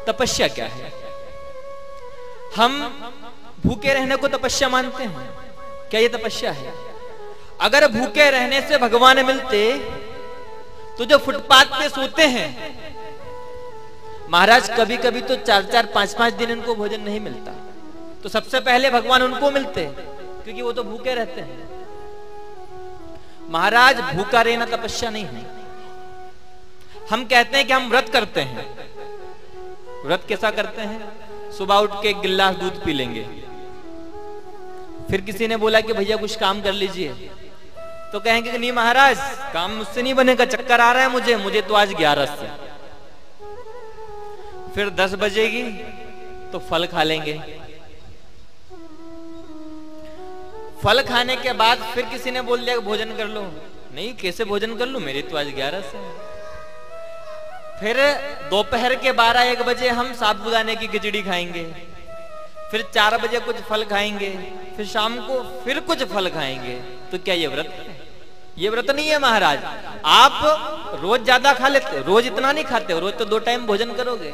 तपस्या क्या है? हम भूखे रहने को तपस्या मानते हैं क्या? ये तपस्या है? अगर भूखे रहने से भगवान मिलते तो जो फुटपाथ पे सोते हैं महाराज, कभी कभी तो 4-4, 5-5 दिन इनको भोजन नहीं मिलता, तो सबसे पहले भगवान उनको मिलते क्योंकि वो तो भूखे रहते हैं। महाराज भूखा रहना तपस्या नहीं है। हम कहते हैं कि हम व्रत करते हैं। व्रत कैसा करते हैं? सुबह उठ के 1 गिलास दूध पी लेंगे। फिर किसी ने बोला कि भैया कुछ काम कर लीजिए, तो कहेंगे कि नहीं महाराज काम मुझसे नहीं बनेगा, चक्कर आ रहा है मुझे तो आज 11 से। फिर 10 बजेगी तो फल खा लेंगे। फल खाने के बाद फिर किसी ने बोल दिया भोजन कर लो। नहीं, कैसे भोजन कर लूं, मेरी तो आज 11 से। फिर दोपहर के 12-1 बजे हम साबूदाने की खिचड़ी खाएंगे। फिर 4 बजे कुछ फल खाएंगे। फिर शाम को फिर कुछ फल खाएंगे। तो क्या ये व्रत है? ये व्रत नहीं है महाराज। आप रोज ज्यादा खा लेते, रोज इतना नहीं खाते, रोज तो 2 टाइम भोजन करोगे,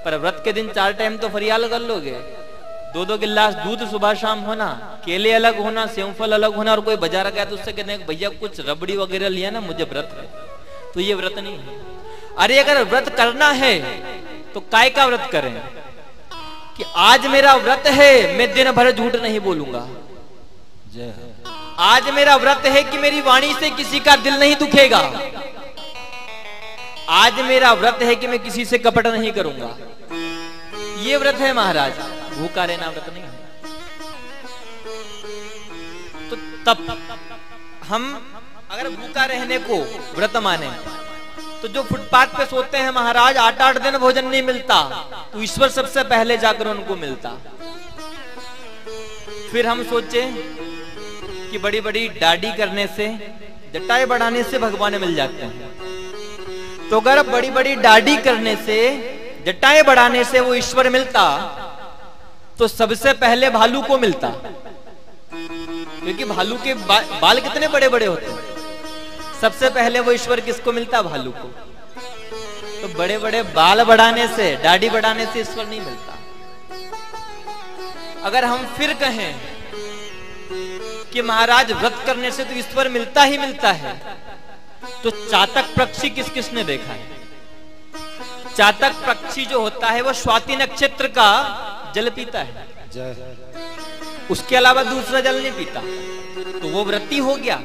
पर व्रत के दिन 4 टाइम तो फरियाल कर लोगे। 2-2 गिलास दूध सुबह शाम होना, केले अलग होना, सेवफल अलग होना, और कोई बाजार गया तो उससे कहते हैं भैया कुछ रबड़ी वगैरह लिया ना, मुझे व्रत है। तो ये व्रत नहीं है। अरे अगर व्रत करना है तो काय का व्रत करें कि आज मेरा व्रत है, मैं दिन भर झूठ नहीं बोलूंगा। आज मेरा व्रत है कि मेरी वाणी से किसी का दिल नहीं दुखेगा। आज मेरा व्रत है कि मैं किसी से कपट नहीं करूंगा। ये व्रत है महाराज, भूखा रहना व्रत नहीं है। तो तब हम अगर भूखा रहने को व्रत माने तो जो फुटपाथ पे सोते हैं महाराज, 8-8 दिन भोजन नहीं मिलता, तो ईश्वर सबसे पहले जाकर उनको मिलता। फिर हम सोचे कि बड़ी बड़ी दाढ़ी करने से, जटाएं बढ़ाने से भगवान मिल जाते हैं। तो अगर बड़ी बड़ी दाढ़ी करने से, जटाएं बढ़ाने से वो ईश्वर मिलता, तो सबसे पहले भालू को मिलता, क्योंकि भालू के बाल कितने बड़े बड़े होते हैं। सबसे पहले वो ईश्वर किसको मिलता? भालू को। तो बड़े बड़े बाल बढ़ाने से, दाढ़ी बढ़ाने से ईश्वर नहीं मिलता। अगर हम फिर कहें कि महाराज व्रत करने से तो ईश्वर मिलता ही मिलता है, तो चातक पक्षी किस किसने देखा है? चातक पक्षी जो होता है वो स्वाति नक्षत्र का जल पीता है, उसके अलावा दूसरा जल नहीं पीता, तो वो व्रती हो गया।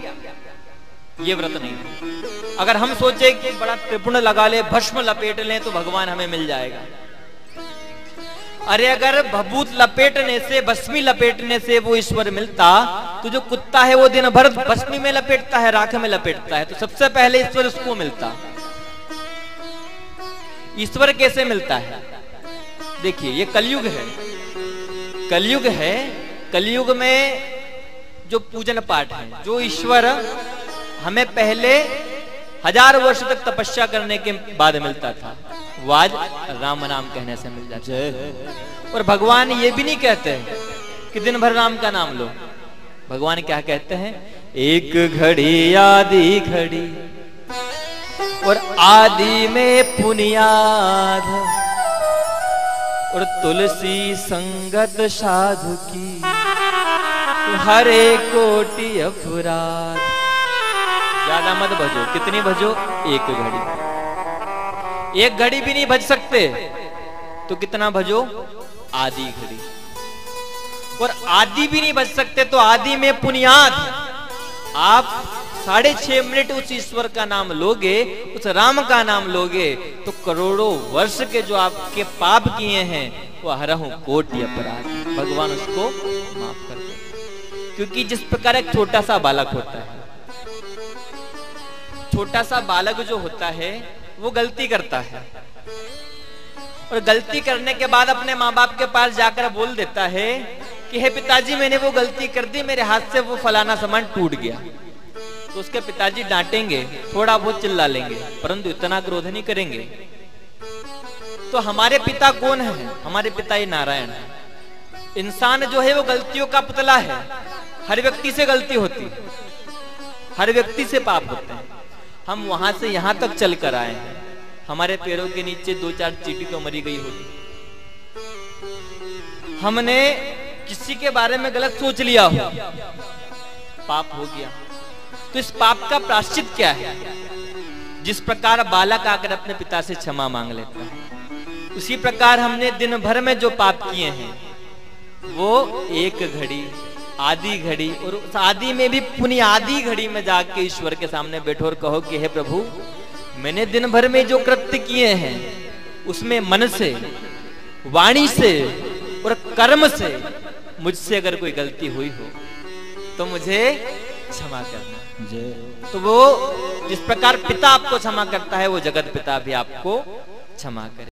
ये व्रत नहीं है। अगर हम सोचे कि बड़ा त्रिपुण लगा ले, भस्म लपेट लें तो भगवान हमें मिल जाएगा। अरे अगर भभूत लपेटने से, भस्मी लपेटने से वो ईश्वर मिलता, तो जो कुत्ता है वो दिन भर भस्मी में लपेटता है, राख में लपेटता है, तो सबसे पहले ईश्वर उसको मिलता। ईश्वर कैसे मिलता है? देखिए ये कलयुग है। कलयुग है, कलयुग में जो पूजन पाठ है, जो ईश्वर हमें पहले 1000 वर्ष तक तपस्या करने के बाद मिलता था, वो आज राम नाम कहने से मिल जाता है। और भगवान ये भी नहीं कहते कि दिन भर राम का नाम लो। भगवान क्या कहते हैं? एक घड़ी आदि घड़ी और आदि में पुनियाद, और तुलसी संगत साधु की हरे कोटि अपराध। ज्यादा मत भजो। कितनी भजो? 1 घड़ी। 1 घड़ी भी नहीं भज सकते तो कितना भजो? आधी घड़ी। और आधी भी नहीं भज सकते तो आधी में पुनियाद। आप 6.5 मिनट उस ईश्वर का नाम लोगे, उस राम का नाम लोगे, तो करोड़ों वर्ष के जो आपके पाप किए हैं वो हरहु कोटि अपराध, भगवान उसको माफ कर दे। क्योंकि जिस प्रकार एक छोटा सा बालक होता है, छोटा सा बालक जो होता है वो गलती करता है, और गलती करने के बाद अपने माँ बाप के पास जाकर बोल देता है कि हे पिताजी मैंने वो गलती कर दी, मेरे हाथ से वो फलाना सामान टूट गया। तो उसके पिताजी डांटेंगे, थोड़ा बहुत चिल्ला लेंगे, परंतु इतना क्रोध नहीं करेंगे। तो हमारे पिता कौन है? हमारे पिता ही नारायण है। इंसान जो है वो गलतियों का पुतला है। हर व्यक्ति से गलती होती है, हर व्यक्ति से पाप होते हैं। हम वहां से यहां तक चल कर आए हैं, हमारे पैरों के नीचे 2-4 चींटी तो मरी गई होगी, हमने किसी के बारे में गलत सोच लिया हो, पाप हो गया, तो इस पाप का प्रायश्चित क्या है? जिस प्रकार बालक आकर अपने पिता से क्षमा मांग लेता है, उसी प्रकार हमने दिन भर में जो पाप किए हैं वो एक घड़ी, आधी घड़ी, और उस आधी में भी पुनी आधी घड़ी में जाके ईश्वर के सामने बैठो और कहो कि हे प्रभु, मैंने दिन भर में जो कृत्य किए हैं उसमें मन से, वाणी से और कर्म से मुझसे अगर कोई गलती हुई हो तो मुझे क्षमा करना। तो वो जिस प्रकार पिता आपको क्षमा करता है, वो जगत पिता भी आपको क्षमा करे।